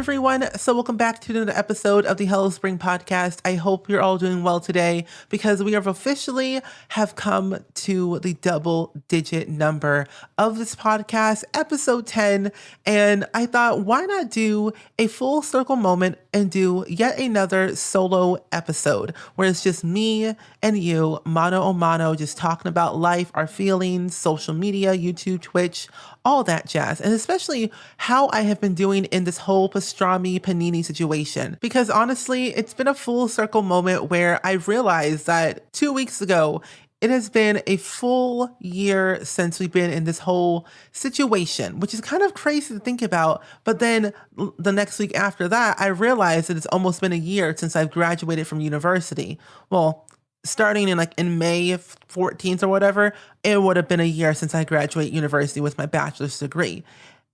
everyone. So welcome back to another episode of the Hello Spring podcast. I hope you're all doing well today because we have officially have come to the double digit number of this podcast, episode 10. And I thought, why not do a full circle moment and do yet another solo episode where it's just me and you, mano a mano, just talking about life, our feelings, social media, YouTube, Twitch, all that jazz, and especially how I have been doing in this whole pastrami panini situation. Because honestly, it's been a full circle moment where I realized that 2 weeks ago, it has been a full year since we've been in this whole situation, which is kind of crazy to think about. But then the next week after that, I realized that it's almost been a year since I've graduated from university. Well, starting in May 14th or whatever, it would have been a year since I graduated university with my bachelor's degree.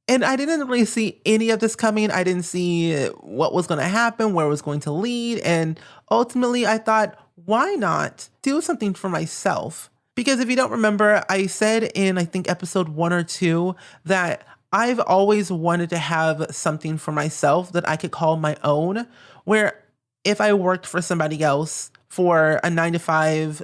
And I didn't really see any of this coming. I didn't see what was going to happen, where it was going to lead. And ultimately, I thought, why not do something for myself? Because if you don't remember, I said in, I think, episode 1 or 2 that I've always wanted to have something for myself that I could call my own, where if I worked for somebody else for a 9-to-5,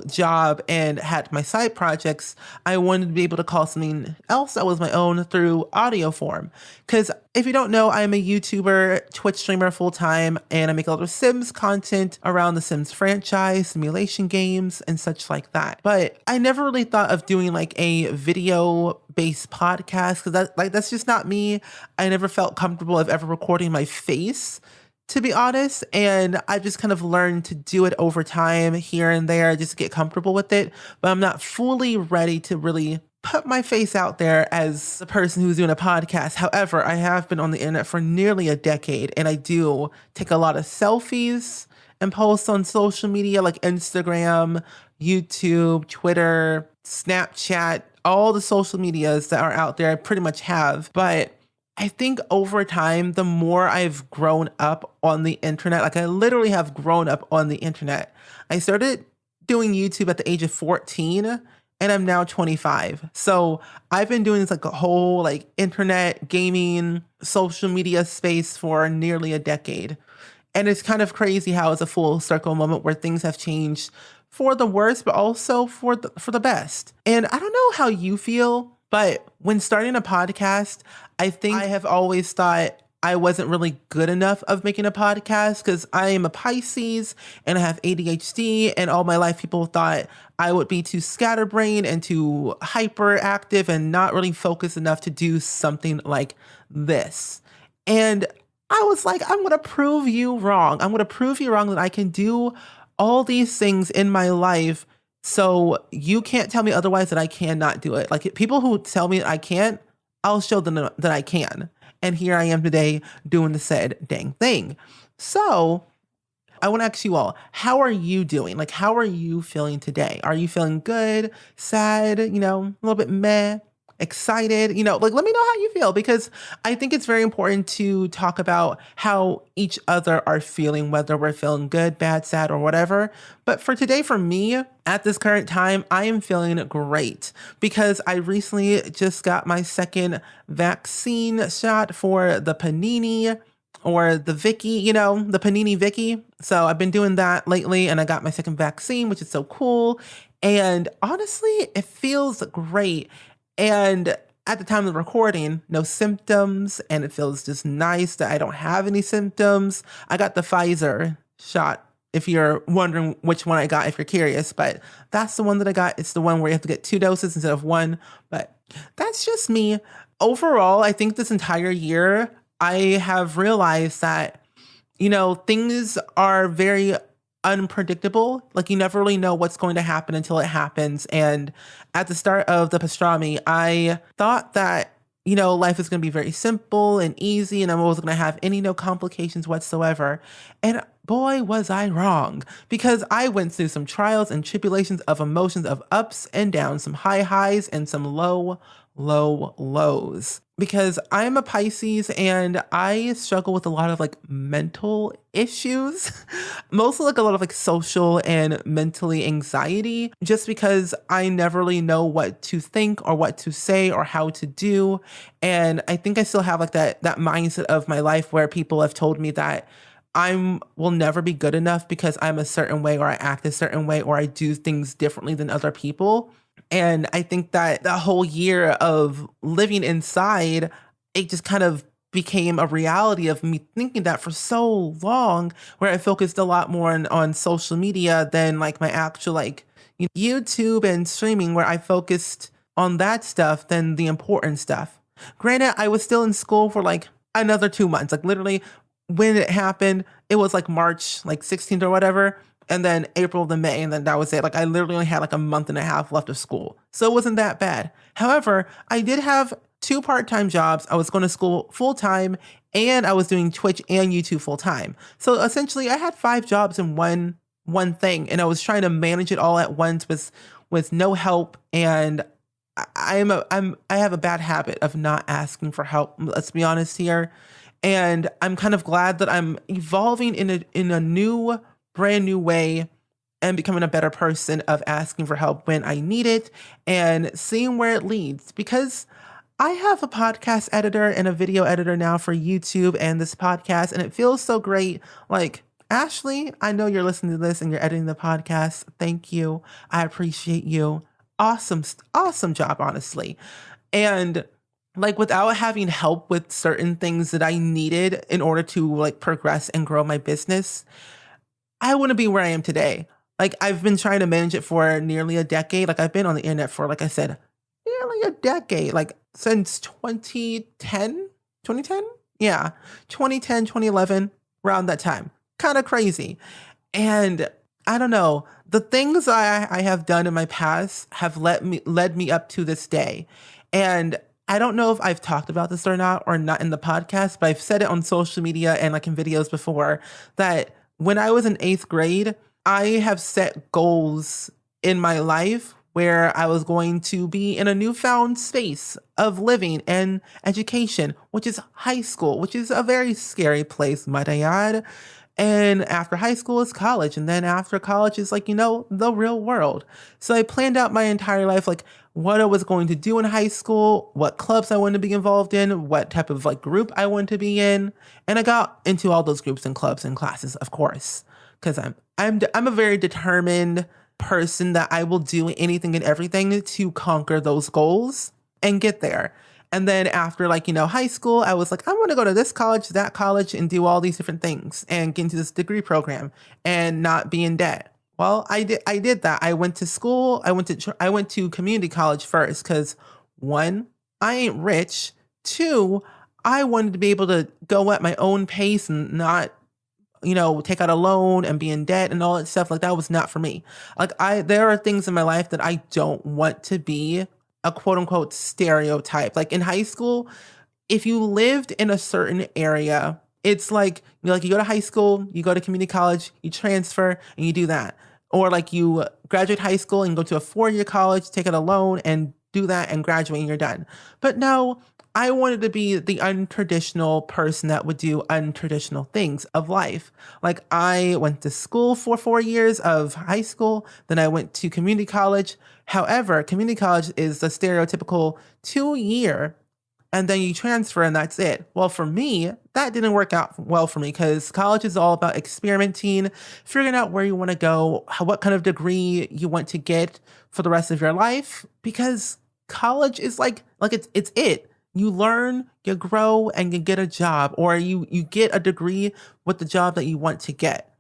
job and had my side projects, I wanted to be able to call something else that was my own through audio form. Because if you don't know, I'm a YouTuber, Twitch streamer full-time, and I make a lot of Sims content around the Sims franchise, simulation games, and such like that. But I never really thought of doing like a video-based podcast because that's just not me. I never felt comfortable of ever recording my face, to be honest, and I've just kind of learned to do it over time here and there, just to get comfortable with it, but I'm not fully ready to really put my face out there as the person who's doing a podcast. However, I have been on the internet for nearly a decade, and I do take a lot of selfies and post on social media like Instagram, YouTube, Twitter, Snapchat, all the social medias that are out there I pretty much have, but I think over time, the more I've grown up on the internet, like I literally have grown up on the internet. I started doing YouTube at the age of 14 and I'm now 25. So I've been doing this like a whole like internet, gaming, social media space for nearly a decade. And it's kind of crazy how it's a full circle moment where things have changed for the worst, but also for the best. And I don't know how you feel, but when starting a podcast, I think I have always thought I wasn't really good enough of making a podcast because I am a Pisces and I have ADHD, and all my life people thought I would be too scatterbrained and too hyperactive and not really focused enough to do something like this. And I was like, I'm going to prove you wrong. I'm going to prove you wrong that I can do all these things in my life. So you can't tell me otherwise that I cannot do it. Like people who tell me I can't, I'll show them that I can. And here I am today doing the said dang thing. So I want to ask you all, how are you doing? Like, how are you feeling today? Are you feeling good, sad, a little bit meh, excited? Like, let me know how you feel, because I think it's very important to talk about how each other are feeling, whether we're feeling good, bad, sad, or whatever. But for today, for me, at this current time, I am feeling great because I recently just got my second vaccine shot for the Panini or the Vicky, the Panini Vicky. So I've been doing that lately and I got my second vaccine, which is so cool. And honestly, it feels great. And at the time of the recording, no symptoms, and it feels just nice that I don't have any symptoms. I got the Pfizer shot, if you're wondering which one I got, if you're curious, but that's the one that I got. It's the one where you have to get 2 doses instead of 1, but that's just me. Overall, I think this entire year, I have realized that, things are very unpredictable. Like you never really know what's going to happen until it happens. And at the start of the pastrami, I thought that, life is going to be very simple and easy and I wasn't going to have no complications whatsoever. boy, was I wrong, because I went through some trials and tribulations of emotions of ups and downs, some high highs and some low lows. Because I'm a Pisces and I struggle with a lot of like mental issues, mostly like a lot of like social and mentally anxiety, just because I never really know what to think or what to say or how to do. And I think I still have like that mindset of my life where people have told me that will never be good enough because I'm a certain way or I act a certain way or I do things differently than other people. And I think that the whole year of living inside, it just kind of became a reality of me thinking that for so long, where I focused a lot more on social media than like my actual like YouTube and streaming, where I focused on that stuff than the important stuff. Granted, I was still in school for like another 2 months. Like literally when it happened, it was like March like 16th or whatever. And then April to May, and then that was it. Like I literally only had like a month and a half left of school. So it wasn't that bad. However, I did have 2 part-time jobs. I was going to school full-time and I was doing Twitch and YouTube full-time. So essentially I had 5 jobs in one thing, and I was trying to manage it all at once with no help. And I have a bad habit of not asking for help. Let's be honest here. And I'm kind of glad that I'm evolving in a new brand new way and becoming a better person of asking for help when I need it and seeing where it leads. Because I have a podcast editor and a video editor now for YouTube and this podcast, and it feels so great. Like, Ashley, I know you're listening to this and you're editing the podcast. Thank you. I appreciate you. Awesome job, honestly. And like without having help with certain things that I needed in order to like progress and grow my business, I wouldn't be where I am today. Like I've been trying to manage it for nearly a decade. Like I've been on the internet for, like I said, nearly a decade, like since 2010. Yeah, 2010, 2011, around that time. Kind of crazy. And I don't know, the things I have done in my past have led me up to this day. And I don't know if I've talked about this or not in the podcast, but I've said it on social media and like in videos before that when I was in 8th grade, I have set goals in my life where I was going to be in a newfound space of living and education, which is high school, which is a very scary place, might I add. And after high school is college. And then after college is like, the real world. So I planned out my entire life, like what I was going to do in high school, what clubs I wanted to be involved in, what type of like group I wanted to be in. And I got into all those groups and clubs and classes, of course, because I'm a very determined person that I will do anything and everything to conquer those goals and get there. And then after high school, I was like, I want to go to this college, that college, and do all these different things and get into this degree program and not be in debt. Well, I did that. I went to school. I went to community college first because 1, I ain't rich. 2, I wanted to be able to go at my own pace and not, take out a loan and be in debt and all that stuff. Like that was not for me. There are things in my life that I don't want to be a quote unquote stereotype. Like in high school, if you lived in a certain area, it's like, you go to high school, you go to community college, you transfer and you do that. Or like you graduate high school and go to a 4-year college, take out a loan and do that and graduate and you're done. But no, I wanted to be the untraditional person that would do untraditional things of life. Like I went to school for 4 years of high school, then I went to community college. However, community college is the stereotypical 2-year and then you transfer and that's it. Well, for me, that didn't work out well for me because college is all about experimenting, figuring out where you want to go, what kind of degree you want to get for the rest of your life. Because college is like it's it. You learn, you grow, and you get a job, or you get a degree with the job that you want to get.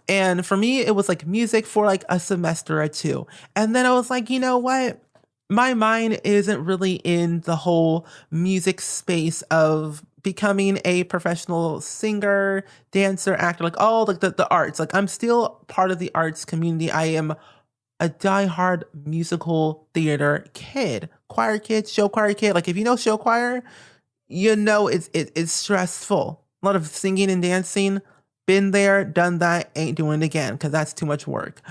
And for me, it was like music for like a semester or 2. And then I was like, you know what? My mind isn't really in the whole music space of becoming a professional singer, dancer, actor, like all like the arts. Like I'm still part of the arts community. I am a diehard musical theater kid, choir kid, show choir kid. Like if you know show choir, it's stressful. A lot of singing and dancing, been there, done that, ain't doing it again because that's too much work.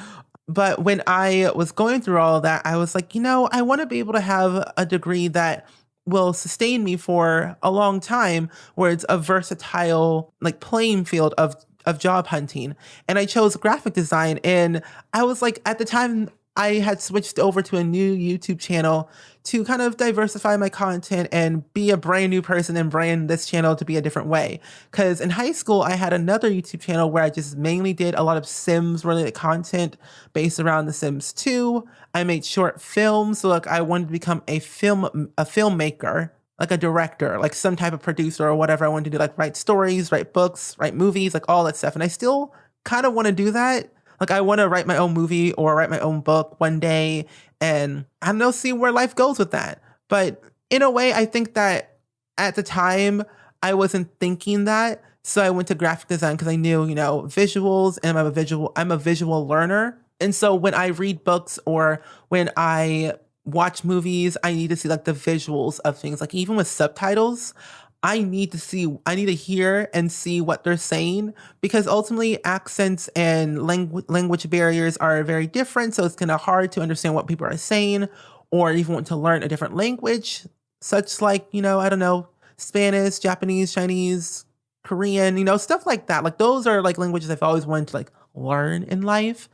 But when I was going through all of that, I was like, I want to be able to have a degree that will sustain me for a long time, where it's a versatile like playing field of job hunting. And I chose graphic design. And I was like, at the time, I had switched over to a new YouTube channel to kind of diversify my content and be a brand new person and brand this channel to be a different way. Because in high school, I had another YouTube channel where I just mainly did a lot of Sims related content based around The Sims 2. I made short films. So like I wanted to become a filmmaker, like a director, like some type of producer or whatever. I wanted to do, like write stories, write books, write movies, like all that stuff. And I still kind of want to do that. Like I want to write my own movie or write my own book one day, and I don't know, see where life goes with that. But in a way, I think that at the time I wasn't thinking that. So I went to graphic design because I knew, visuals, and I'm a visual learner. And so when I read books or when I watch movies, I need to see like the visuals of things. Like even with subtitles, I need to hear and see what they're saying, because ultimately accents and language barriers are very different. So it's kind of hard to understand what people are saying, or even want to learn a different language, such like, I don't know, Spanish, Japanese, Chinese, Korean, stuff like that. Like those are like languages I've always wanted to like learn in life.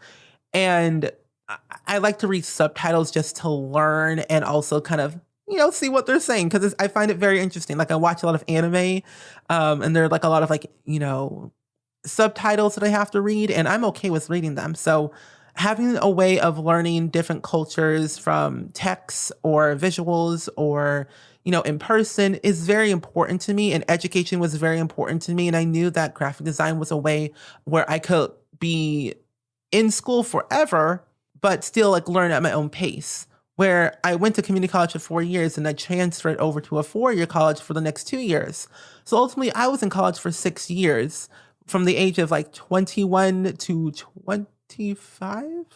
And I like to read subtitles just to learn and also kind of see what they're saying, because I find it very interesting. Like I watch a lot of anime, and there are like a lot of like, subtitles that I have to read, and I'm okay with reading them. So having a way of learning different cultures from text or visuals or, in person is very important to me, and education was very important to me. And I knew that graphic design was a way where I could be in school forever, but still like learn at my own pace. Where I went to community college for 4 years and I transferred over to a 4-year college for the next 2 years. So ultimately, I was in college for 6 years, from the age of like 21 to 25?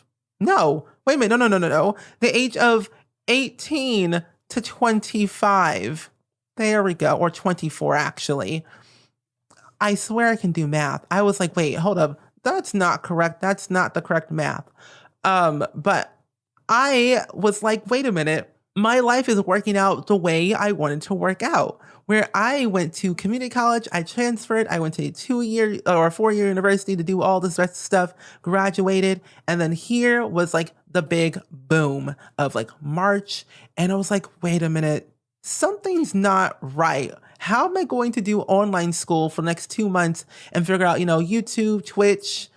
No, wait a minute. No. The age of 18 to 25. There we go. Or 24, actually. I swear I can do math. I was like, wait, hold up. That's not correct. That's not the correct math. But I was like, wait a minute, my life is working out the way I wanted to work out. Where I went to community college, I transferred, I went to a 2-year or 4-year university to do all this rest of stuff, graduated, and then here was like the big boom of like March, and I was like, wait a minute, something's not right. How am I going to do online school for the next 2 months and figure out, YouTube, Twitch,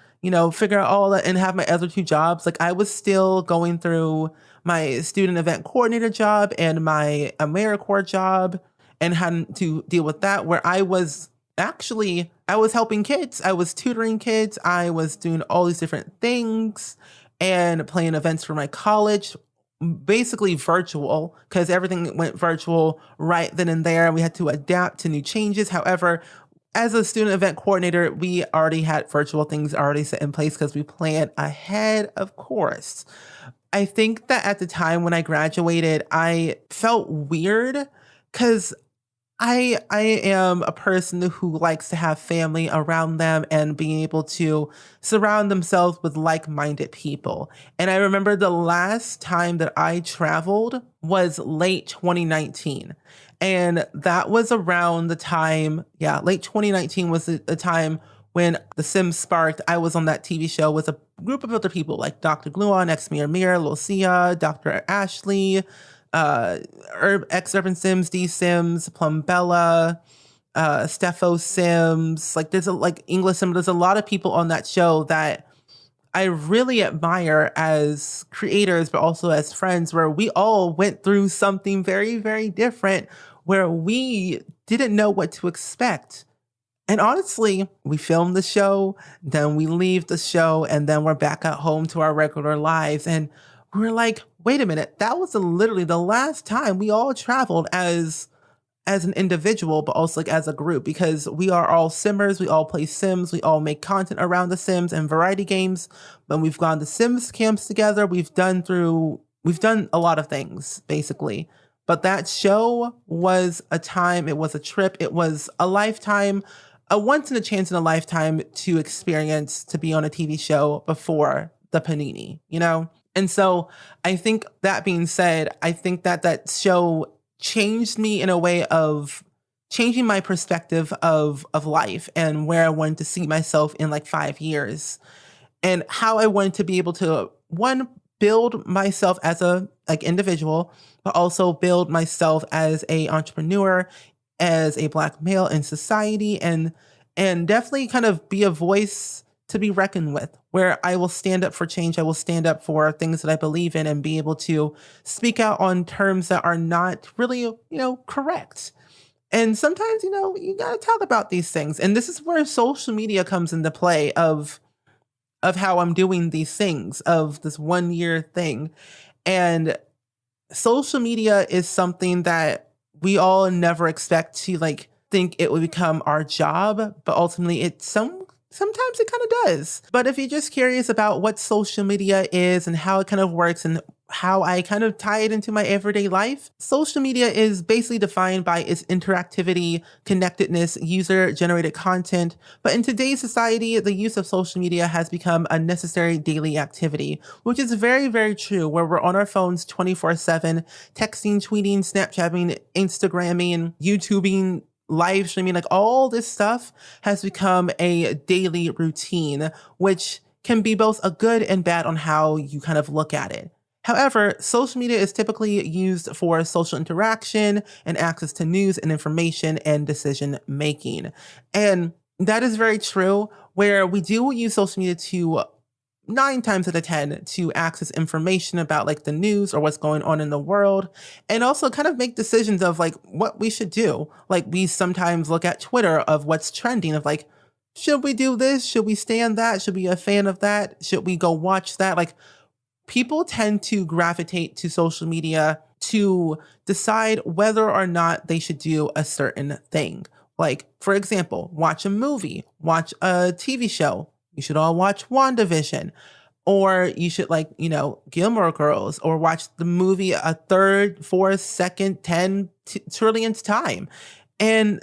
figure out all that and have my other 2 jobs? Like I was still going through my student event coordinator job and my AmeriCorps job and having to deal with that, where I was helping kids. I was tutoring kids. I was doing all these different things and playing events for my college, basically virtual, because everything went virtual right then and there. We had to adapt to new changes. However, as a student event coordinator, we already had virtual things already set in place because we planned ahead, of course. I think that at the time when I graduated, I felt weird because I am a person who likes to have family around them and being able to surround themselves with like-minded people. And I remember the last time that I traveled was late 2019. And that was around the time, late 2019 was the time when The Sims sparked. I was on that TV show with a group of other people like Dr. Gluon, Mir, Lucia, Dr. Ashley, X-Urban Sims, D Sims, Plumbella, Steffo Sims. Like there's English Sims. There's a lot of people on that show that I really admire as creators, but also as friends, where we all went through something very, very different, where we didn't know what to expect. And honestly, we filmed the show, then we leave the show, and then we're back at home to our regular lives. And we're like, wait a minute, that was literally the last time we all traveled as an individual, but also like as a group, because we are all Simmers. We all play Sims. We all make content around the Sims and variety games. When we've gone to Sims camps together, we've done a lot of things, basically. But that show was a time, it was a trip, it was a lifetime a once in a chance in a lifetime to experience to be on a TV show before the Panini, you know? And so I think that being said, I think that that show changed me in a way of changing my perspective of life and where I wanted to see myself in like 5 years and how I wanted to be able to, one, build myself as a like individual, but also build myself as a entrepreneur, as a Black male in society, and definitely kind of be a voice to be reckoned with, where I will stand up for change. I will stand up for things that I believe in and be able to speak out on terms that are not really, correct. And sometimes, you got to talk about these things. And this is where social media comes into play of how I'm doing these things, of this 1 year thing. And social media is something that we all never expect to like think it would become our job, but ultimately sometimes it kind of does. But if you're just curious about what social media is and how it kind of works and how I kind of tie it into my everyday life, social media is basically defined by its interactivity, connectedness, user-generated content. But in today's society, the use of social media has become a necessary daily activity, which is very, very true, where we're on our phones 24/7, texting, tweeting, Snapchatting, Instagramming, YouTubing, live streaming, like all this stuff has become a daily routine, which can be both a good and bad on how you kind of look at it. However, social media is typically used for social interaction and access to news and information and decision making. And that is very true, where we do use social media to 9 times out of 10 to access information about like the news or what's going on in the world, and also kind of make decisions of like what we should do. Like we sometimes look at Twitter of what's trending of like, should we do this? Should we stay on that? Should we be a fan of that? Should we go watch that? Like people tend to gravitate to social media to decide whether or not they should do a certain thing. Like, for example, watch a movie, watch a TV show. You should all watch WandaVision, or you should Gilmore Girls, or watch the movie a third, fourth, second, 10 trillionth time. And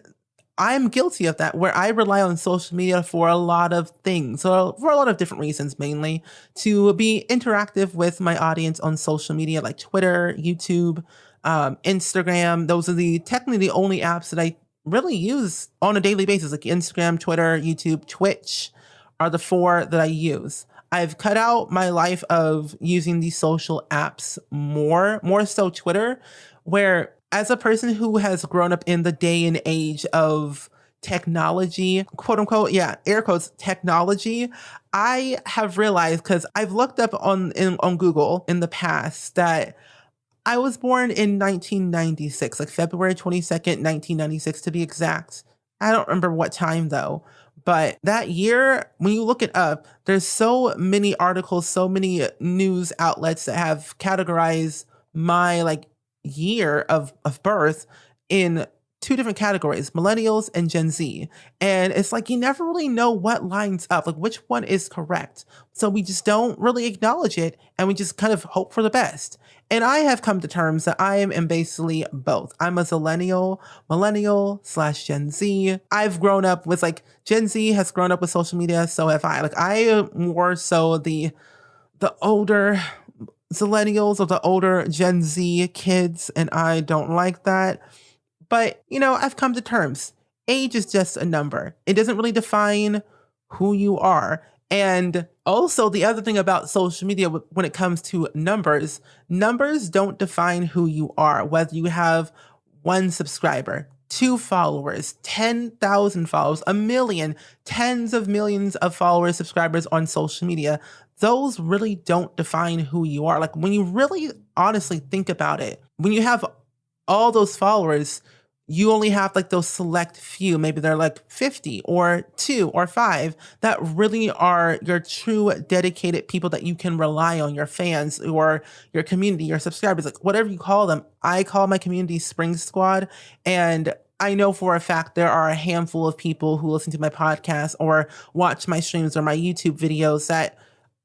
I'm guilty of that, where I rely on social media for a lot of things, so for a lot of different reasons, mainly to be interactive with my audience on social media like Twitter, YouTube, Instagram. Those are technically the only apps that I really use on a daily basis, like Instagram, Twitter, YouTube, Twitch are the 4 that I use. I've cut out my life of using these social apps more so Twitter, where as a person who has grown up in the day and age of technology, quote unquote, yeah, air quotes, technology, I have realized, because I've looked up on Google in the past, that I was born in 1996, like February 22nd, 1996 to be exact. I don't remember what time though. But that year, when you look it up, there's so many articles, so many news outlets that have categorized my year of birth in 2 different categories, millennials and Gen Z. And it's like, you never really know what lines up, like which one is correct. So we just don't really acknowledge it, and we just kind of hope for the best. And I have come to terms that I am in basically both. I'm a millennial/Gen Z. I've grown up with Gen Z has grown up with social media. So have I. I am more so the older millennials or the older Gen Z kids. And I don't like that. But, I've come to terms. Age is just a number. It doesn't really define who you are. And also the other thing about social media when it comes to numbers don't define who you are, whether you have 1 subscriber, 2 followers, 10,000 followers, 1 million, tens of millions of followers, subscribers on social media. Those really don't define who you are. Like when you really honestly think about it, when you have all those followers, you only have those select few, maybe they're 50 or 2 or 5 that really are your true dedicated people that you can rely on, your fans or your community, your subscribers, whatever you call them. I call my community Spring Squad. And I know for a fact there are a handful of people who listen to my podcast or watch my streams or my YouTube videos that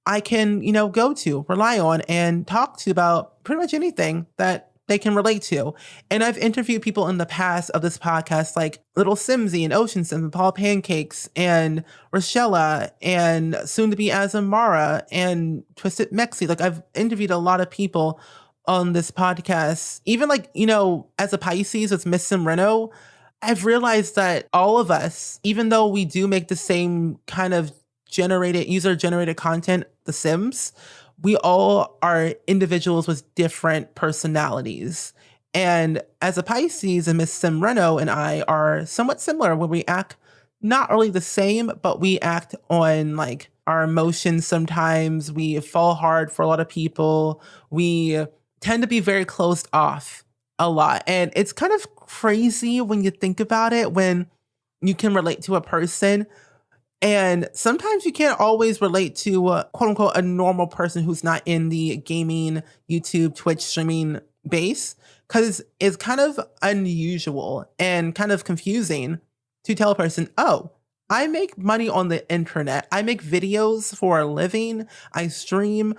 I can, go to, rely on, and talk to about pretty much anything that they can relate to. And I've interviewed people in the past of this podcast, like Little Simsy and Ocean Sims and Paul Pancakes and Rochella and soon to be Azamara and Twisted Mexi. Like I've interviewed a lot of people on this podcast. Even like, as a Pisces with Miss Sim Reno, I've realized that all of us, even though we do make the same kind of user generated content, The Sims, we all are individuals with different personalities. And as a Pisces, and Miss Sim Reno and I are somewhat similar where we act not really the same, but we act on like our emotions sometimes. We fall hard for a lot of people. We tend to be very closed off a lot. And it's kind of crazy when you think about it, when you can relate to a person. And sometimes you can't always relate to quote unquote a normal person who's not in the gaming, YouTube, Twitch streaming base, because it's kind of unusual and kind of confusing to tell a person, oh, I make money on the internet. I make videos for a living. I stream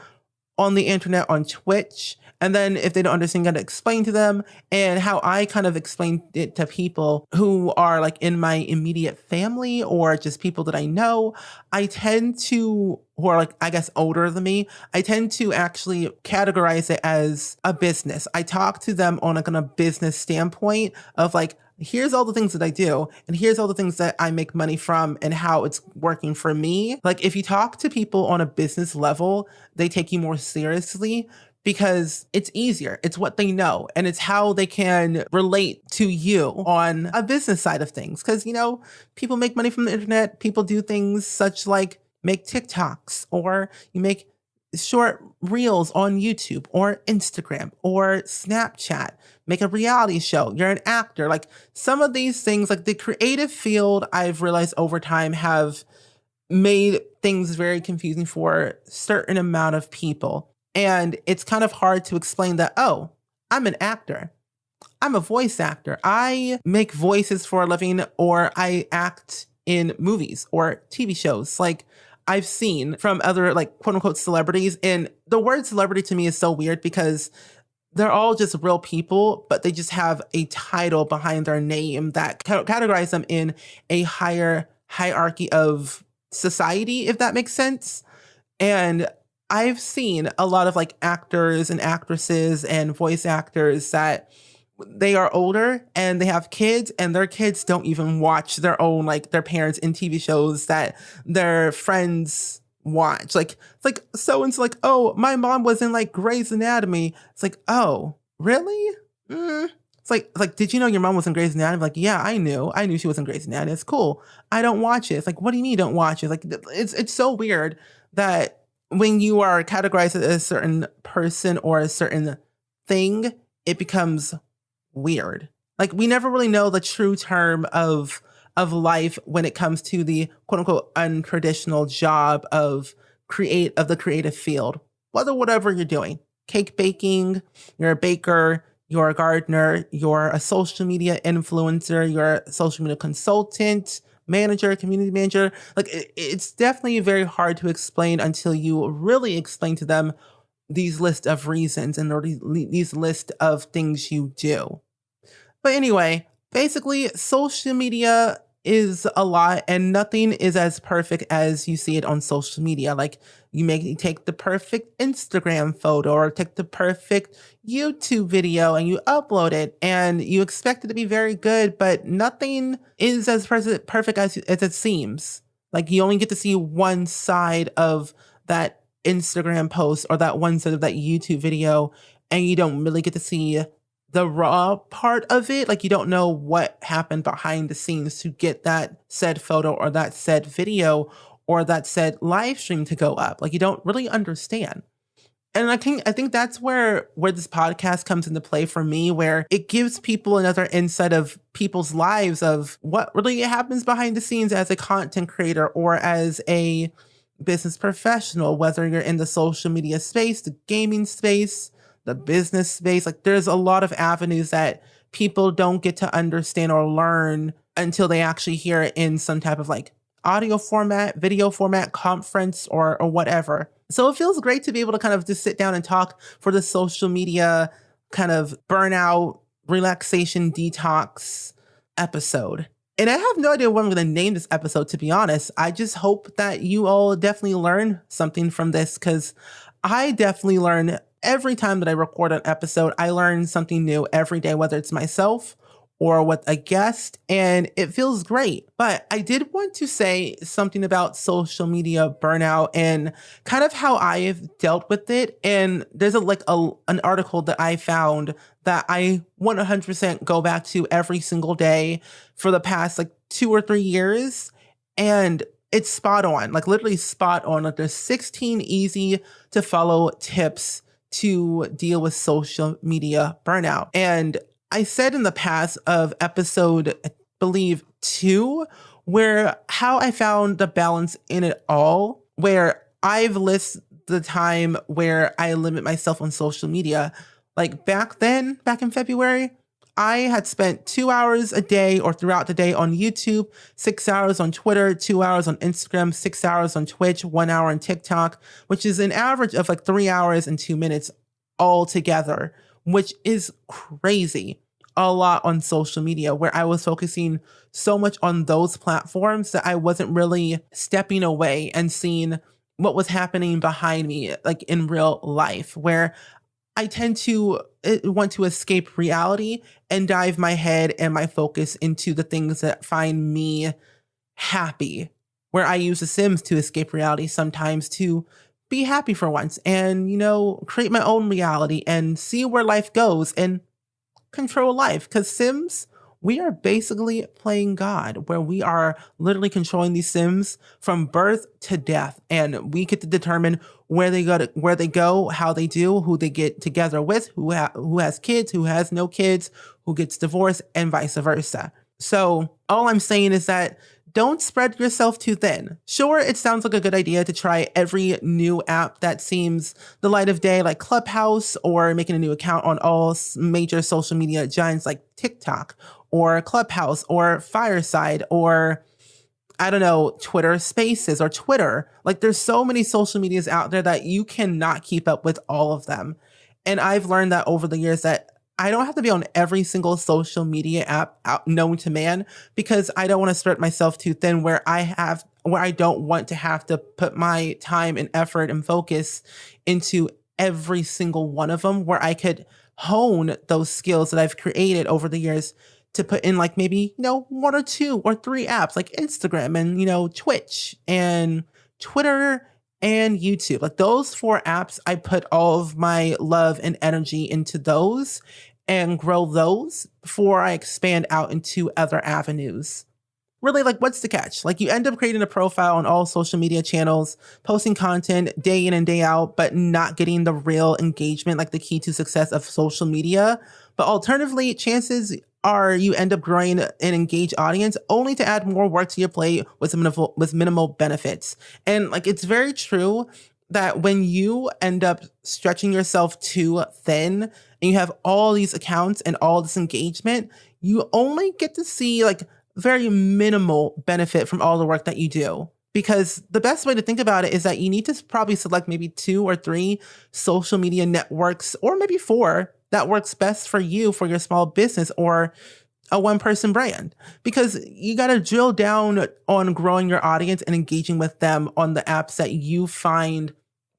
on the internet on Twitch. And then if they don't understand, you got to explain to them. And how I kind of explain it to people who are like in my immediate family or just people that I know, who are like, I guess, older than me, I tend to actually categorize it as a business. I talk to them on a business standpoint of like, here's all the things that I do, and here's all the things that I make money from and how it's working for me. Like if you talk to people on a business level, they take you more seriously because it's easier. It's what they know, and it's how they can relate to you on a business side of things. Because, people make money from the internet. People do things such like make TikToks, or you make short reels on YouTube or Instagram or Snapchat, make a reality show, you're an actor. Like some of these things, like the creative field, I've realized over time have made things very confusing for a certain amount of people. And it's kind of hard to explain that, oh, I'm an actor. I'm a voice actor. I make voices for a living, or I act in movies or TV shows. Like I've seen from other like quote unquote celebrities. And the word celebrity to me is so weird because they're all just real people, but they just have a title behind their name that categorize them in a higher hierarchy of society, if that makes sense. And I've seen a lot of like actors and actresses and voice actors that they are older and they have kids, and their kids don't even watch their own, like their parents in TV shows that their friends watch. Like, it's like so-and-so like, oh, my mom was in like Grey's Anatomy. It's like, oh, really? It's like, did you know your mom was in Grey's Anatomy? Like, yeah, I knew she was in Grey's Anatomy. It's cool. I don't watch it. It's like, what do you mean you don't watch it? Like, it's so weird that when you are categorized as a certain person or a certain thing, it becomes weird. Like we never really know the true term of life when it comes to the quote unquote untraditional job of the creative field. Whatever you're doing, cake baking, you're a baker, you're a gardener, you're a social media influencer, you're a social media consultant, manager, community manager. Like it's definitely very hard to explain until you really explain to them these list of reasons and these list of things you do. But anyway, basically social media is a lot, and nothing is as perfect as you see it on social media. Like you take the perfect Instagram photo or take the perfect YouTube video and you upload it and you expect it to be very good, but nothing is as perfect as it seems. Like you only get to see one side of that Instagram post or that one side of that YouTube video, and you don't really get to see the raw part of it. Like you don't know what happened behind the scenes to get that said photo or that said video or that said live stream to go up. Like you don't really understand. And I think that's where this podcast comes into play for me, where it gives people another insight of people's lives, of what really happens behind the scenes as a content creator or as a business professional, whether you're in the social media space, the gaming space, the business space. Like there's a lot of avenues that people don't get to understand or learn until they actually hear it in some type of like audio format, video format, conference, or whatever. So it feels great to be able to kind of just sit down and talk for the social media kind of burnout, relaxation, detox episode. And I have no idea what I'm going to name this episode, to be honest. I just hope that you all definitely learn something from this, because I definitely learn every time that I record an episode. I learn something new every day, whether it's myself or with a guest, and it feels great. But I did want to say something about social media burnout and kind of how I have dealt with it. And there's an article that I found that I 100% go back to every single day for the past 2 or 3 years. And it's spot on, literally spot on. There's 16 easy to follow tips to deal with social media burnout. And I said in the past of episode, I believe 2, where how I found the balance in it all, where I've listed the time where I limit myself on social media. Back in February, I had spent 2 hours a day or throughout the day on YouTube, 6 hours on Twitter, 2 hours on Instagram, 6 hours on Twitch, 1 hour on TikTok, which is an average of 3 hours and 2 minutes all together, which is crazy. A lot on social media, where I was focusing so much on those platforms that I wasn't really stepping away and seeing what was happening behind me, in real life, where I tend to want to escape reality and dive my head and my focus into the things that find me happy, where I use The Sims to escape reality sometimes to be happy for once and, create my own reality and see where life goes and control life. Because Sims, we are basically playing God, where we are literally controlling these Sims from birth to death, and we get to determine where they go, how they do, who they get together with, who has kids, who has no kids, who gets divorced, and vice versa. So all I'm saying is that don't spread yourself too thin. Sure, it sounds like a good idea to try every new app that seems the light of day, like Clubhouse, or making a new account on all major social media giants like TikTok or Clubhouse or Fireside or, I don't know, Twitter Spaces or Twitter. There's so many social medias out there that you cannot keep up with all of them. And I've learned that over the years that I don't have to be on every single social media app known to man, because I don't want to spread myself too thin, where I don't want to have to put my time and effort and focus into every single one of them, where I could hone those skills that I've created over the years to put in maybe, 1 or 2 or 3 apps like Instagram and, Twitch and Twitter and YouTube. Those 4 apps, I put all of my love and energy into those and grow those before I expand out into other avenues. Really, what's the catch? You end up creating a profile on all social media channels, posting content day in and day out, but not getting the real engagement, the key to success of social media. But alternatively, chances are you end up growing an engaged audience only to add more work to your plate with minimal benefits. And it's very true that when you end up stretching yourself too thin and you have all these accounts and all this engagement, you only get to see very minimal benefit from all the work that you do. Because the best way to think about it is that you need to probably select maybe 2 or 3 social media networks, or maybe 4, that works best for you, for your small business or a one-person brand. Because you got to drill down on growing your audience and engaging with them on the apps that you find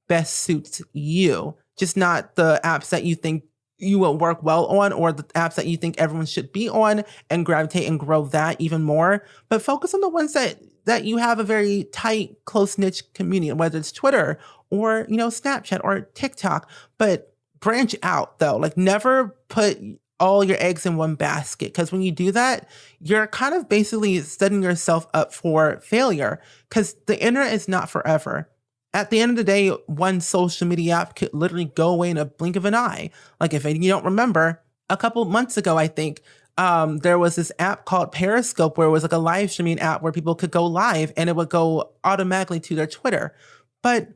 best suits you, just not the apps that you think you will work well on, or the apps that you think everyone should be on, and gravitate and grow that even more. But focus on the ones that you have a very tight, close niche community, whether it's Twitter or, Snapchat or TikTok. But branch out though. Never put all your eggs in one basket, because when you do that, you're kind of basically setting yourself up for failure, because the internet is not forever. At the end of the day, one social media app could literally go away in a blink of an eye. If you don't remember, a couple months ago, I think, there was this app called Periscope, where it was a live streaming app where people could go live and it would go automatically to their Twitter. But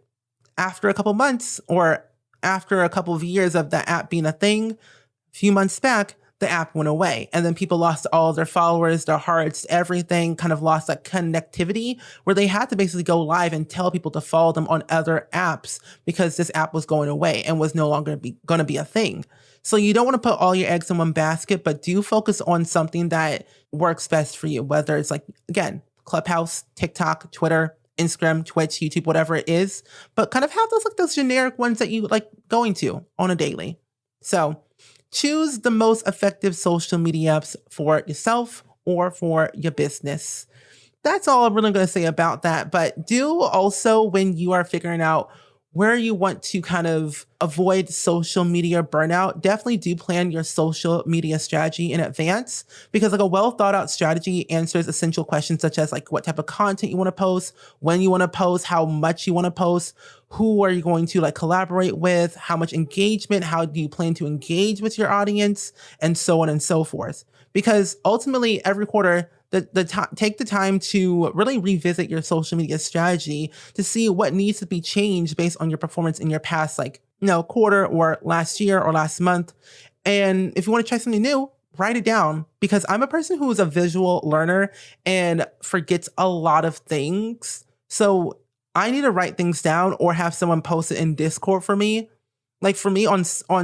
after a couple months, or after a couple of years of that app being a thing, a few months back, the app went away. And then people lost all their followers, their hearts, everything, kind of lost that connectivity, where they had to basically go live and tell people to follow them on other apps, because this app was going away and was no longer going to be a thing. So you don't want to put all your eggs in one basket, but do focus on something that works best for you, whether it's like, again, Clubhouse, TikTok, Twitter, Instagram, Twitch, YouTube, whatever it is, but kind of have those generic ones that you like going to on a daily. So choose the most effective social media apps for yourself or for your business. That's all I'm really going to say about that. But do also, when you are figuring out where you want to kind of avoid social media burnout, definitely do plan your social media strategy in advance, because like a well thought out strategy answers essential questions such as like what type of content you want to post, when you want to post, how much you want to post, who are you going to like collaborate with, how much engagement, how do you plan to engage with your audience, and so on and so forth. Because ultimately every quarter, take the time to really revisit your social media strategy to see what needs to be changed based on your performance in your past, like, quarter or last year or last month. And if you want to try something new, write it down, because I'm a person who is a visual learner and forgets a lot of things. So I need to write things down or have someone post it in Discord for me. Like for me on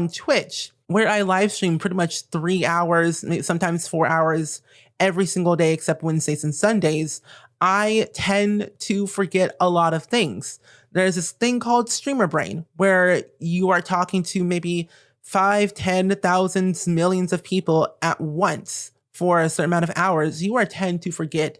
Twitch, where I live stream pretty much 3 hours, sometimes 4 hours every single day except Wednesdays and Sundays, I tend to forget a lot of things. There's this thing called streamer brain, where you are talking to maybe 5, 10, thousands, millions of people at once for a certain amount of hours. You are tend to forget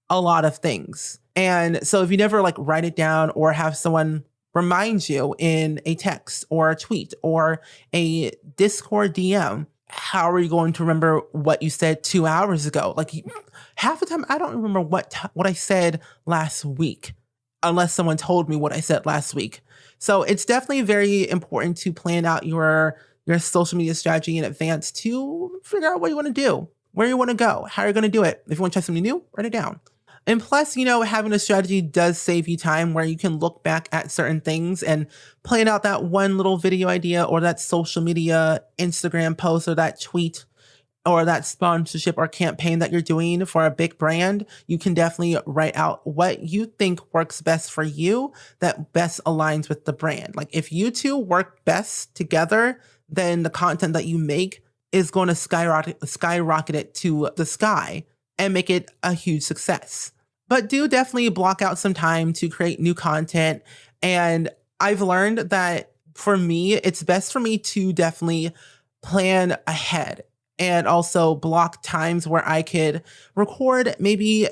a lot of things. And so if you never like write it down or have someone remind you in a text or a tweet or a Discord DM, how are you going to remember what you said 2 hours ago? Like half the time, I don't remember what I said last week, unless someone told me what I said last week. So it's definitely very important to plan out your social media strategy in advance to figure out what you want to do, where you want to go, how you're going to do it. If you want to try something new, write it down. And plus, having a strategy does save you time where you can look back at certain things and plan out that one little video idea or that social media Instagram post or that tweet or that sponsorship or campaign that you're doing for a big brand. You can definitely write out what you think works best for you that best aligns with the brand. Like if you two work best together, then the content that you make is going to skyrocket it to the sky and make it a huge success. But do definitely block out some time to create new content. And I've learned that for me, it's best for me to definitely plan ahead and also block times where I could record maybe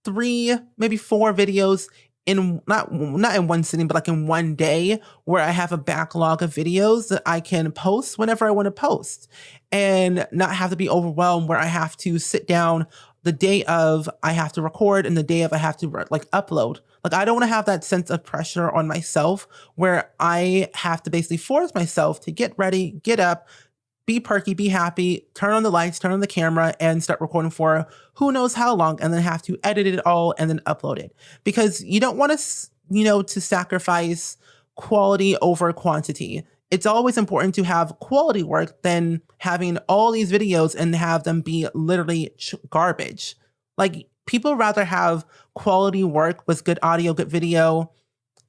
3, maybe 4 videos in not in one sitting, but like in one day, where I have a backlog of videos that I can post whenever I want to post and not have to be overwhelmed where I have to sit down the day of I have to record and the day of I have to like upload. Like I don't want to have that sense of pressure on myself where I have to basically force myself to get ready, get up, be perky, be happy, turn on the lights, turn on the camera, and start recording for who knows how long, and then have to edit it all and then upload it. Because you don't want to, to sacrifice quality over quantity. It's always important to have quality work than having all these videos and have them be literally garbage. Like people rather have quality work with good audio, good video,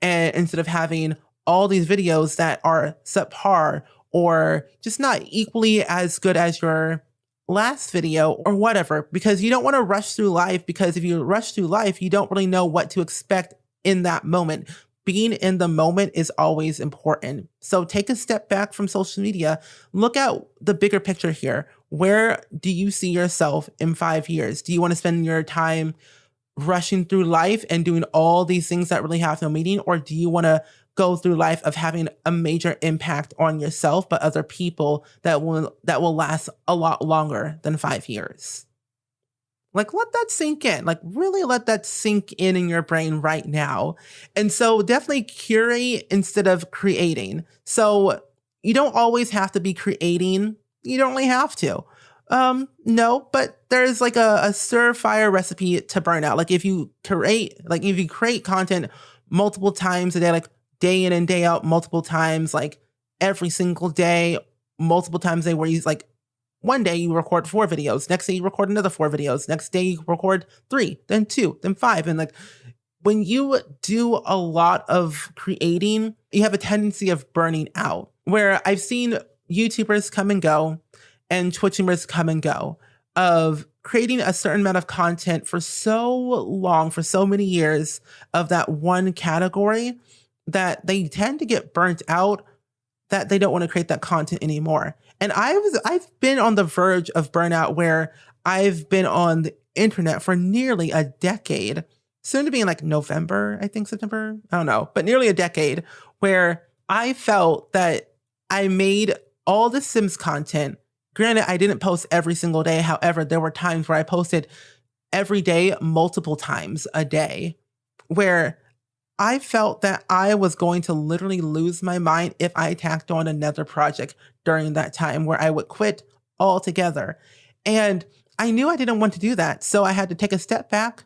and instead of having all these videos that are subpar or just not equally as good as your last video or whatever, because you don't want to rush through life, because if you rush through life, you don't really know what to expect in that moment. Being in the moment is always important. So take a step back from social media. Look at the bigger picture here. Where do you see yourself in 5 years? Do you want to spend your time rushing through life and doing all these things that really have no meaning? Or do you want to go through life of having a major impact on yourself, but other people that will last a lot longer than 5 years? Like, let that sink in. Like, really let that sink in your brain right now. And so definitely curate instead of creating. So you don't always have to be creating. You don't really have to. No, but there's like a surefire recipe to burnout. Like if you create content multiple times a day, like day in and day out, multiple times, like every single day, multiple times a day, where you like, one day you record 4 videos, next day you record another 4 videos, next day you record 3, then 2, then 5. And like when you do a lot of creating, you have a tendency of burning out, where I've seen YouTubers come and go and Twitchers come and go, of creating a certain amount of content for so long, for so many years of that one category, that they tend to get burnt out, that they don't want to create that content anymore. And I've been on the verge of burnout, where I've been on the internet for nearly a decade, soon to be in like November, I think September, I don't know, but nearly a decade, where I felt that I made all the Sims content. Granted, I didn't post every single day. However, there were times where I posted every day, multiple times a day, where I felt that I was going to literally lose my mind if I tacked on another project during that time, where I would quit altogether. And I knew I didn't want to do that. So I had to take a step back,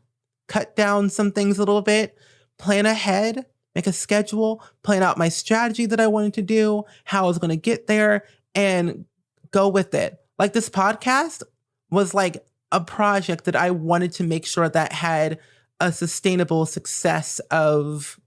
cut down some things a little bit, plan ahead, make a schedule, plan out my strategy that I wanted to do, how I was going to get there, and go with it. Like, this podcast was like a project that I wanted to make sure that had a sustainable success of,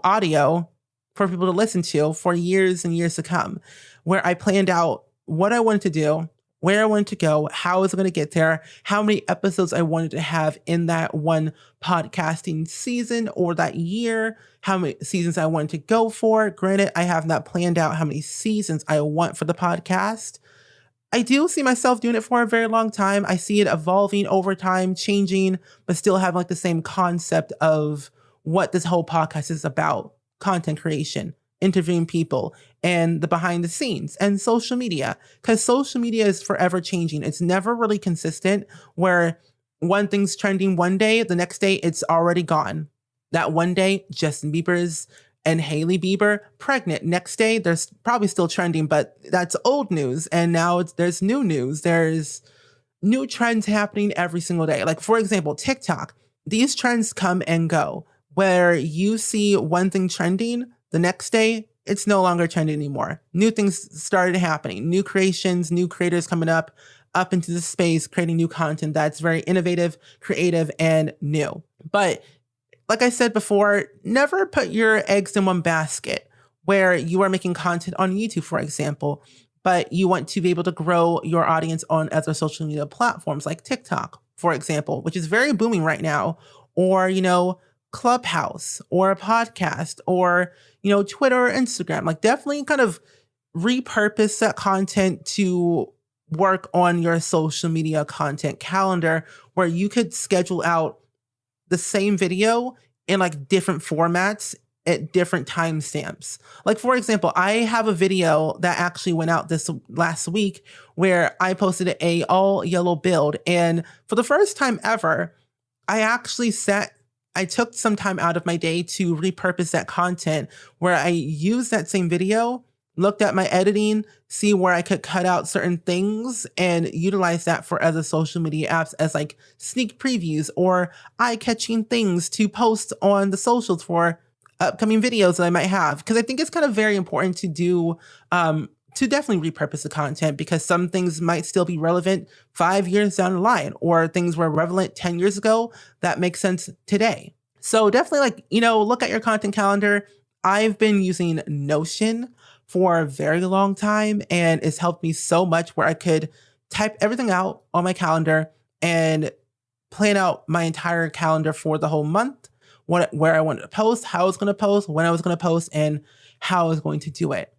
audio for people to listen to for years and years to come, where I planned out what I wanted to do, where I wanted to go, how I was going to get there, how many episodes I wanted to have in that one podcasting season or that year, how many seasons I wanted to go for. Granted, I have not planned out how many seasons I want for the podcast. I do see myself doing it for a very long time. I see it evolving over time, changing, but still have like the same concept of what this whole podcast is about: content creation, interviewing people, and the behind the scenes, and social media. Because social media is forever changing. It's never really consistent, where one thing's trending one day, the next day it's already gone. That one day, Justin Bieber's and Hailey Bieber pregnant. Next day, there's probably still trending, but that's old news. And now there's new news. There's new trends happening every single day. Like, for example, TikTok. These trends come and go, where you see one thing trending, the next day, it's no longer trending anymore. New things started happening, new creations, new creators coming up into the space, creating new content that's very innovative, creative, and new. But like I said before, never put your eggs in one basket, where you are making content on YouTube, for example, but you want to be able to grow your audience on other social media platforms like TikTok, for example, which is very booming right now, or, Clubhouse, or a podcast, or, Twitter or Instagram. Like, definitely kind of repurpose that content to work on your social media content calendar, where you could schedule out the same video in like different formats at different timestamps. Like, for example, I have a video that actually went out this last week, where I posted a all yellow build. And for the first time ever, I took some time out of my day to repurpose that content, where I used that same video, looked at my editing, see where I could cut out certain things, and utilize that for other social media apps as like sneak previews or eye-catching things to post on the socials for upcoming videos that I might have. Because I think it's kind of very important to do, to definitely repurpose the content, because some things might still be relevant 5 years down the line, or things were relevant 10 years ago that make sense today. So definitely look at your content calendar. I've been using Notion for a very long time, and it's helped me so much, where I could type everything out on my calendar and plan out my entire calendar for the whole month, where I wanted to post, how I was going to post, when I was going to post, and how I was going to do it.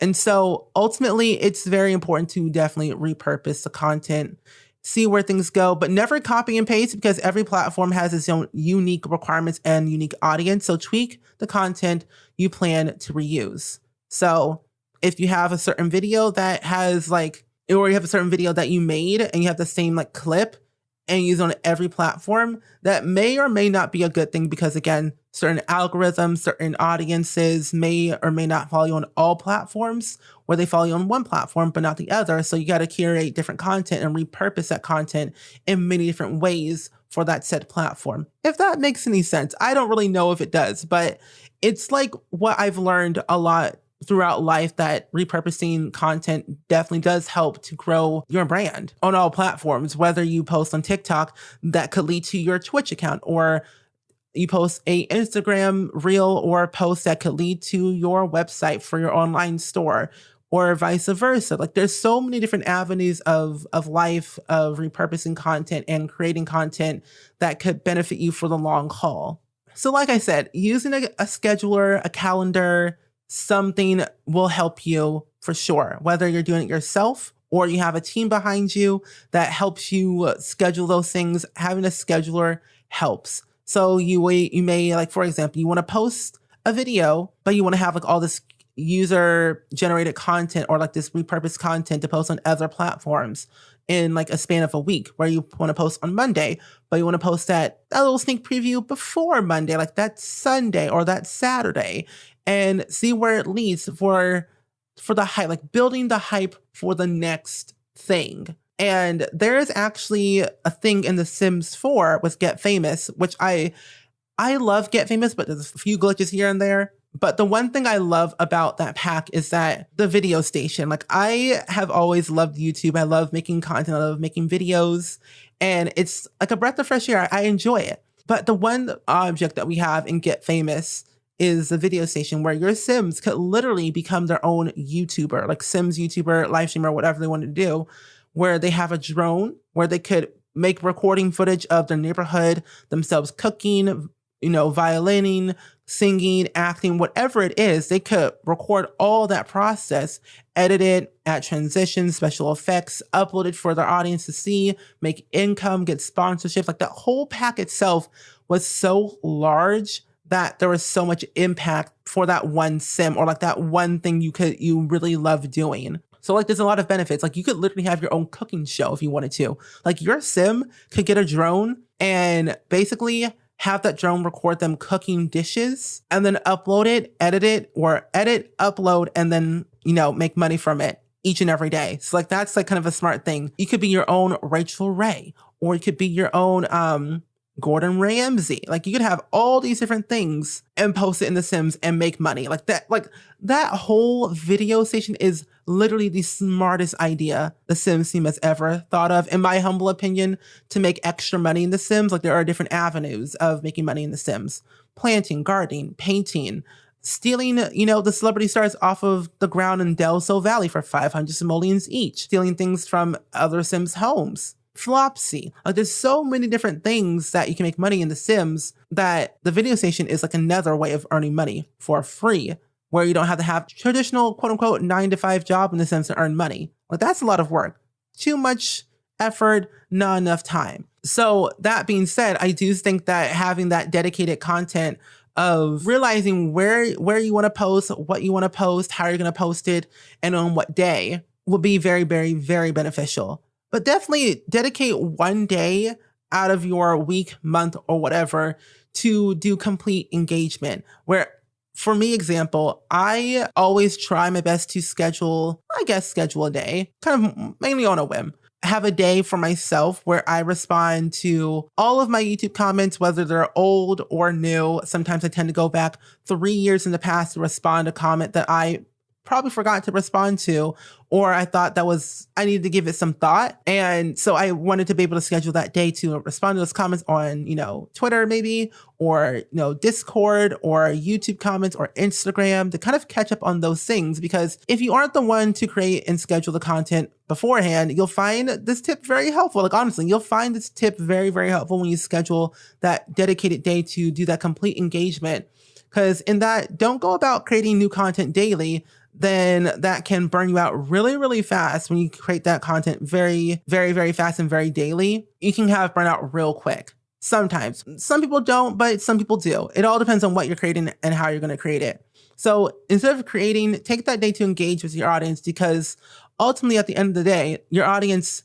And so ultimately, it's very important to definitely repurpose the content, see where things go, but never copy and paste, because every platform has its own unique requirements and unique audience. So tweak the content you plan to reuse. So if you have a certain video that has or you have a certain video that you made and you have the same clip and use on every platform, that may or may not be a good thing, because again, certain algorithms, certain audiences may or may not follow you on all platforms, where they follow you on one platform but not the other. So you got to curate different content and repurpose that content in many different ways for that said platform. If that makes any sense. I don't really know if it does, but it's like what I've learned a lot throughout life, that repurposing content definitely does help to grow your brand on all platforms. Whether you post on TikTok, that could lead to your Twitch account, or you post a Instagram reel or a post that could lead to your website for your online store, or vice versa. Like there's so many different avenues of life, of repurposing content and creating content that could benefit you for the long haul. So like I said, using a scheduler, a calendar, something will help you for sure, whether you're doing it yourself or you have a team behind you that helps you schedule those things. Having a scheduler helps. So you may, like, for example, you want to post a video, but you want to have like all this user generated content or like this repurposed content to post on other platforms in like a span of a week, where you want to post on Monday, but you want to post that a little sneak preview before Monday, like that Sunday or that Saturday, and see where it leads for the hype, like building the hype for the next thing. And there is actually a thing in The Sims 4 with Get Famous, which I love Get Famous, but there's a few glitches here and there. But the one thing I love about that pack is that the video station. Like, I have always loved YouTube. I love making content. I love making videos. And it's like a breath of fresh air. I enjoy it. But the one object that we have in Get Famous is the video station, where your Sims could literally become their own YouTuber, like Sims YouTuber, live streamer, whatever they want to do, where they have a drone, where they could make recording footage of their neighborhood, themselves cooking, violining, singing, acting, whatever it is. They could record all that process, edit it, add transitions, special effects, upload it for their audience to see, make income, get sponsorship. Like, that whole pack itself was so large that there was so much impact for that one sim, or like that one thing you really love doing. So like, there's a lot of benefits. Like, you could literally have your own cooking show if you wanted to. Like, your sim could get a drone and basically have that drone record them cooking dishes and then upload it, upload, and then, make money from it each and every day. So like, that's like kind of a smart thing. You could be your own Rachel Ray, or you could be your own, Gordon Ramsay. Like, you could have all these different things and post it in The Sims and make money. Like that whole video station is literally the smartest idea the Sims team has ever thought of, in my humble opinion, to make extra money in The Sims. Like, there are different avenues of making money in The Sims: planting, gardening, painting, stealing, the celebrity stars off of the ground in Del Sol Valley for 500 simoleons each, stealing things from other Sims' homes. Flopsy. Like, there's so many different things that you can make money in The Sims, that the video station is like another way of earning money for free, where you don't have to have traditional quote unquote 9-to-5 job in The Sims to earn money. Like, that's a lot of work. Too much effort, not enough time. So that being said, I do think that having that dedicated content of realizing where you want to post, what you want to post, how you're going to post it, and on what day will be very, very, very beneficial. But definitely dedicate one day out of your week, month, or whatever to do complete engagement. Where, for me, example, I always try my best to schedule a day, kind of mainly on a whim. Have a day for myself where I respond to all of my YouTube comments, whether they're old or new. Sometimes I tend to go back 3 years in the past to respond to a comment that I probably forgot to respond to, or I thought I needed to give it some thought. And so I wanted to be able to schedule that day to respond to those comments on, Twitter maybe, or, Discord, or YouTube comments, or Instagram, to kind of catch up on those things. Because if you aren't the one to create and schedule the content beforehand, you'll find this tip very helpful. Like, honestly, you'll find this tip very, very helpful when you schedule that dedicated day to do that complete engagement. Because in that, don't go about creating new content daily. Then that can burn you out really, really fast. When you create that content very, very, very fast and very daily, you can have burnout real quick. Sometimes. Some people don't, but some people do. It all depends on what you're creating and how you're going to create it. So instead of creating, take that day to engage with your audience, because ultimately at the end of the day, your audience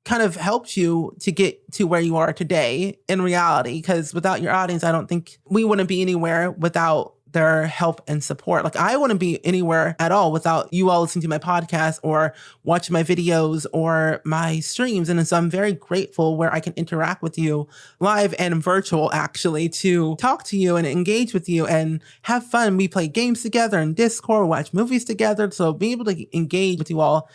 kind of helped you to get to where you are today in reality. Because without your audience, I don't think we wouldn't be anywhere without their help and support. Like, I wouldn't be anywhere at all without you all listening to my podcast or watching my videos or my streams. And so I'm very grateful where I can interact with you live and virtual, actually, to talk to you and engage with you and have fun. We play games together in Discord, watch movies together. So being able to engage with you all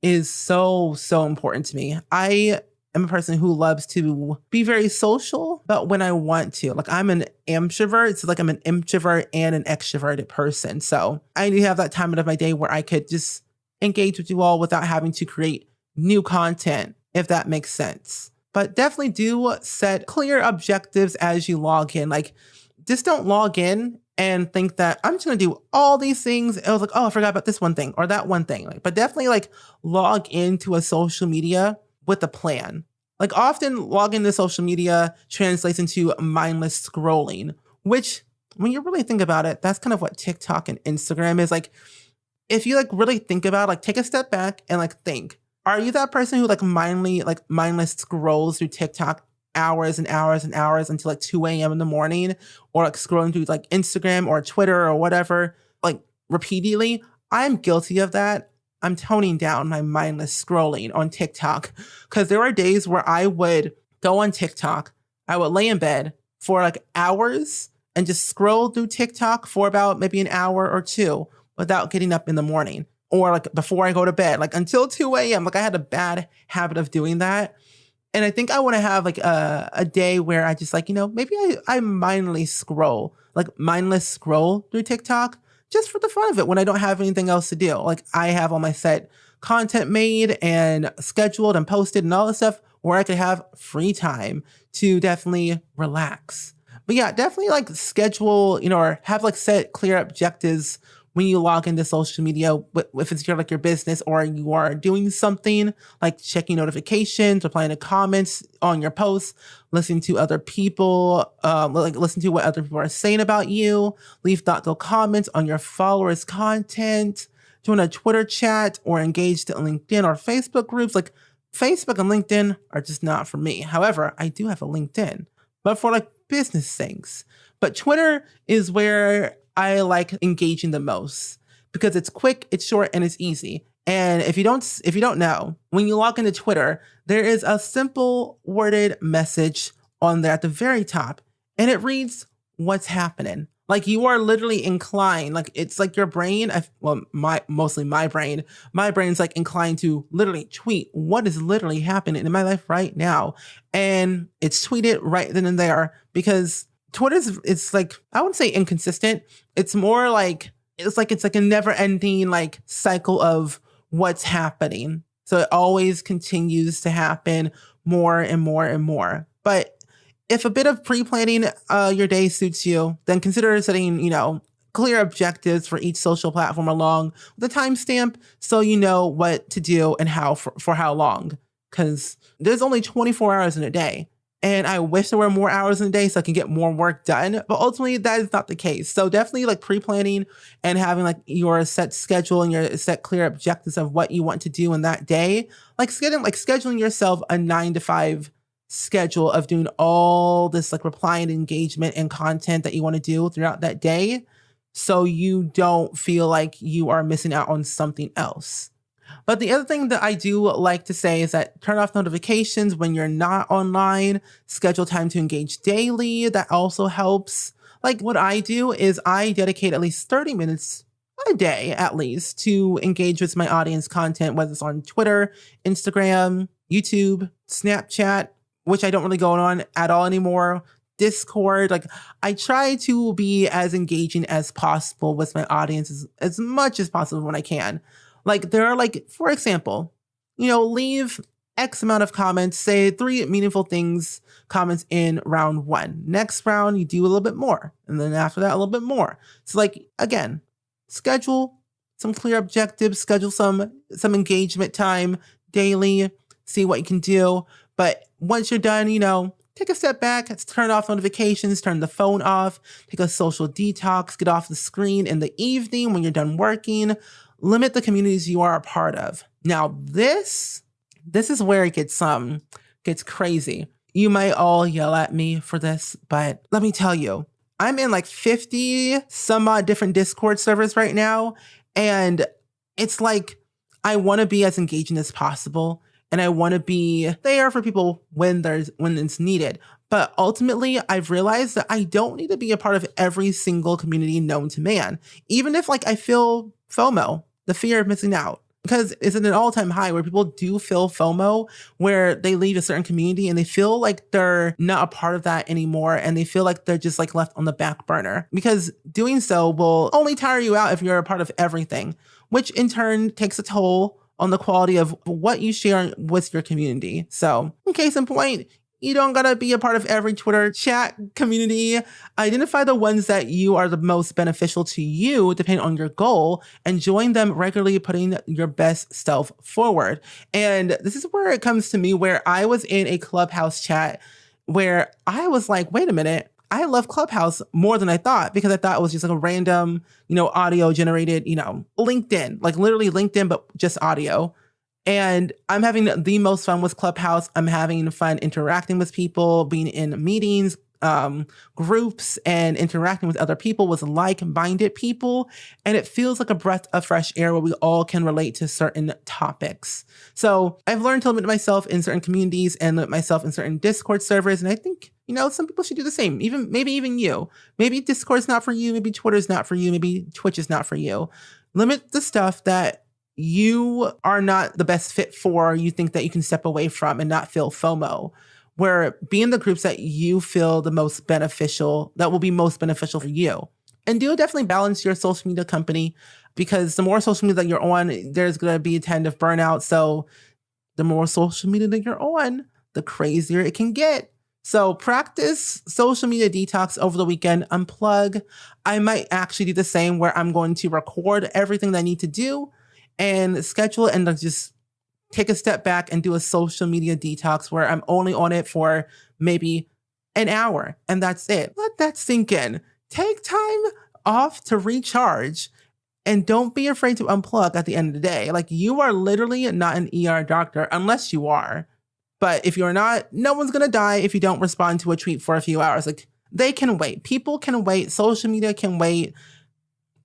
is so, so important to me. I am a person who loves to be very social, but when I want to. Like, I'm an introvert, so like I'm an introvert and an extroverted person. So I do have that time of my day where I could just engage with you all without having to create new content, if that makes sense. But definitely do set clear objectives as you log in. Like, just don't log in and think that I'm just going to do all these things. It was like, oh, I forgot about this one thing or that one thing. Like, but definitely like log into a social media with a plan. Like, often logging into social media translates into mindless scrolling, which when you really think about it, that's kind of what TikTok and Instagram is. Like, if you like really think about it, like take a step back and like think, are you that person who like mindless scrolls through TikTok hours and hours and hours until like 2 a.m. in the morning, or like scrolling through like Instagram or Twitter or whatever, like repeatedly? I'm guilty of that. I'm toning down my mindless scrolling on TikTok because there are days where I would go on TikTok, I would lay in bed for like hours and just scroll through TikTok for about maybe an hour or two without getting up in the morning, or like before I go to bed, like until 2 a.m. Like, I had a bad habit of doing that. And I think I want to have like a day where I just like, maybe I mindless scroll through TikTok just for the fun of it when I don't have anything else to do. Like, I have all my set content made and scheduled and posted and all this stuff where I could have free time to definitely relax. But yeah, definitely like schedule, or have like set clear objectives when you log into social media, if it's your business or you are doing something like checking notifications, replying to comments on your posts, listening to other people, listen to what other people are saying about you, leave thoughtful comments on your followers' content, join a Twitter chat, or engage in LinkedIn or Facebook groups. Like, Facebook and LinkedIn are just not for me. However, I do have a LinkedIn, but for like business things. But Twitter is where I like engaging the most because it's quick, it's short, and it's easy. And if you don't know, when you log into Twitter, there is a simple worded message on there at the very top, and it reads, "What's happening?" Like, you are literally inclined, like it's like your brain, mostly my brain's like inclined to literally tweet what is literally happening in my life right now. And it's tweeted right then and there because it's like, I wouldn't say inconsistent. It's more like, it's like a never ending like cycle of what's happening. So it always continues to happen more and more and more. But if a bit of pre-planning your day suits you, then consider setting, clear objectives for each social platform along with a timestamp so you know what to do and how for how long. Because there's only 24 hours in a day. And I wish there were more hours in a day so I can get more work done. But ultimately, that is not the case. So definitely like pre-planning and having like your set schedule and your set clear objectives of what you want to do in that day. Like scheduling yourself a 9 to 5 schedule of doing all this like reply and engagement and content that you want to do throughout that day, so you don't feel like you are missing out on something else. But the other thing that I do like to say is that turn off notifications when you're not online, schedule time to engage daily. That also helps. Like, what I do is I dedicate at least 30 minutes a day at least to engage with my audience content, whether it's on Twitter, Instagram, YouTube, Snapchat, which I don't really go on at all anymore, Discord. Like, I try to be as engaging as possible with my audience as much as possible when I can. Like, there are like, for example, leave X amount of comments, say 3 meaningful comments in round 1. Next round, you do a little bit more. And then after that, a little bit more. So like, again, schedule some clear objectives, schedule some engagement time daily, see what you can do. But once you're done, take a step back, turn off notifications, turn the phone off, take a social detox, get off the screen in the evening when you're done working. Limit the communities you are a part of. Now, this is where it gets crazy. You might all yell at me for this, but let me tell you, I'm in like 50 some odd different Discord servers right now. And it's like, I want to be as engaging as possible. And I want to be there for people when it's needed. But ultimately, I've realized that I don't need to be a part of every single community known to man. Even if like I feel FOMO, the fear of missing out. because it's at an all-time high where people do feel FOMO, where they leave a certain community and they feel like they're not a part of that anymore, and they feel like they're just like left on the back burner, because doing so will only tire you out if you're a part of everything, which in turn takes a toll on the quality of what you share with your community. So, in case in point, you don't gotta be a part of every Twitter chat community. Identify the ones that you are the most beneficial to you, depending on your goal, and join them regularly, putting your best self forward. And this is where it comes to me, where I was in a Clubhouse chat where I was like, wait a minute, I love Clubhouse more than I thought, because I thought it was just like a random, audio generated, LinkedIn, like literally LinkedIn, but just audio. And I'm having the most fun with Clubhouse. I'm having fun interacting with people, being in meetings, groups, and interacting with other people, with like-minded people. And it feels like a breath of fresh air where we all can relate to certain topics. So I've learned to limit myself in certain communities and limit myself in certain Discord servers. And I think, some people should do the same. Maybe even you. Maybe Discord's not for you. Maybe Twitter's not for you. Maybe Twitch is not for you. Limit the stuff that you are not the best fit for, you think that you can step away from and not feel FOMO, where be in the groups that you feel the most beneficial, that will be most beneficial for you. And do definitely balance your social media company, because the more social media that you're on, there's going to be a trend of burnout. So the more social media that you're on, the crazier it can get. So practice social media detox over the weekend, unplug. I might actually do the same, where I'm going to record everything that I need to do and schedule it, and just take a step back and do a social media detox where I'm only on it for maybe an hour, and that's it. Let that sink in. Take time off to recharge, and don't be afraid to unplug at the end of the day. Like, you are literally not an ER doctor unless you are. But if you're not, no one's going to die if you don't respond to a tweet for a few hours. Like, they can wait. People can wait. Social media can wait.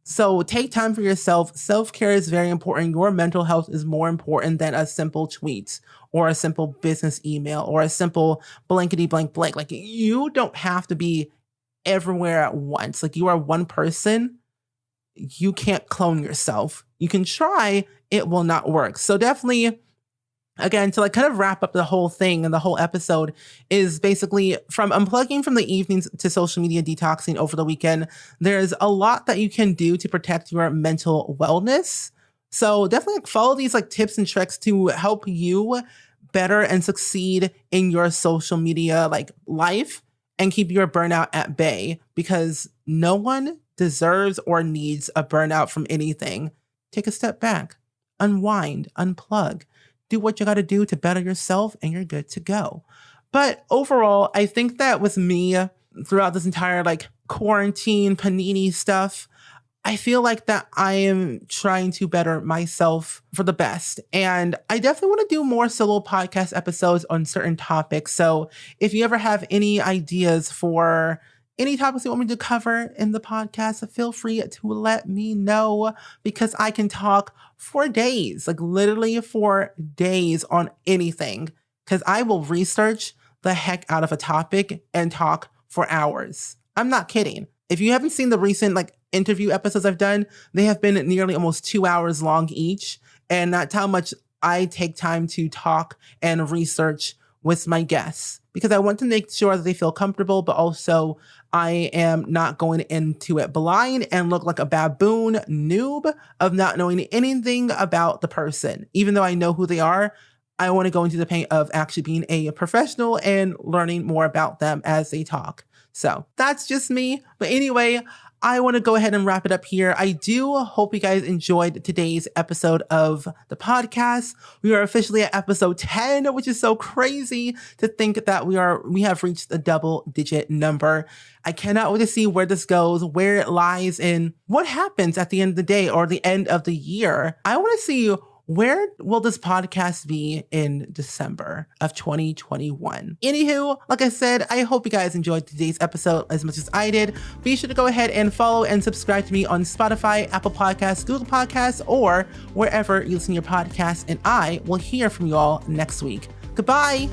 So take time for yourself. Self-care is very important. Your mental health is more important than a simple tweet or a simple business email or a simple blankety blank blank. Like, you don't have to be everywhere at once. Like, you are one person. You can't clone yourself. You can try, it will not work. So definitely, again, to kind of wrap up the whole thing and the whole episode, is basically from unplugging from the evenings to social media detoxing over the weekend. There's a lot that you can do to protect your mental wellness. So definitely follow these tips and tricks to help you better and succeed in your social media life, and keep your burnout at bay, because no one deserves or needs a burnout from anything. Take a step back, unwind, unplug. Do what you got to do to better yourself, and you're good to go. But overall, I think that with me throughout this entire quarantine panini stuff, I feel like that I am trying to better myself for the best. And I definitely want to do more solo podcast episodes on certain topics. So if you ever have any ideas for any topics you want me to cover in the podcast, feel free to let me know, because I can talk for days, literally for days on anything, because I will research the heck out of a topic and talk for hours. I'm not kidding. If you haven't seen the recent interview episodes I've done, they have been nearly almost 2 hours long each. And that's how much I take time to talk and research with my guests, because I want to make sure that they feel comfortable, but also I am not going into it blind and look like a baboon noob of not knowing anything about the person. Even though I know who they are, I want to go into the paint of actually being a professional and learning more about them as they talk. So that's just me. But anyway, I want to go ahead and wrap it up here. I do hope you guys enjoyed today's episode of the podcast. We are officially at episode 10, which is so crazy to think that we have reached a double-digit number. I cannot wait to see where this goes, where it lies, and what happens at the end of the day or the end of the year. I want to see, where will this podcast be in December of 2021? Anywho, like I said, I hope you guys enjoyed today's episode as much as I did. Be sure to go ahead and follow and subscribe to me on Spotify, Apple Podcasts, Google Podcasts, or wherever you listen to your podcasts, and I will hear from you all next week. Goodbye.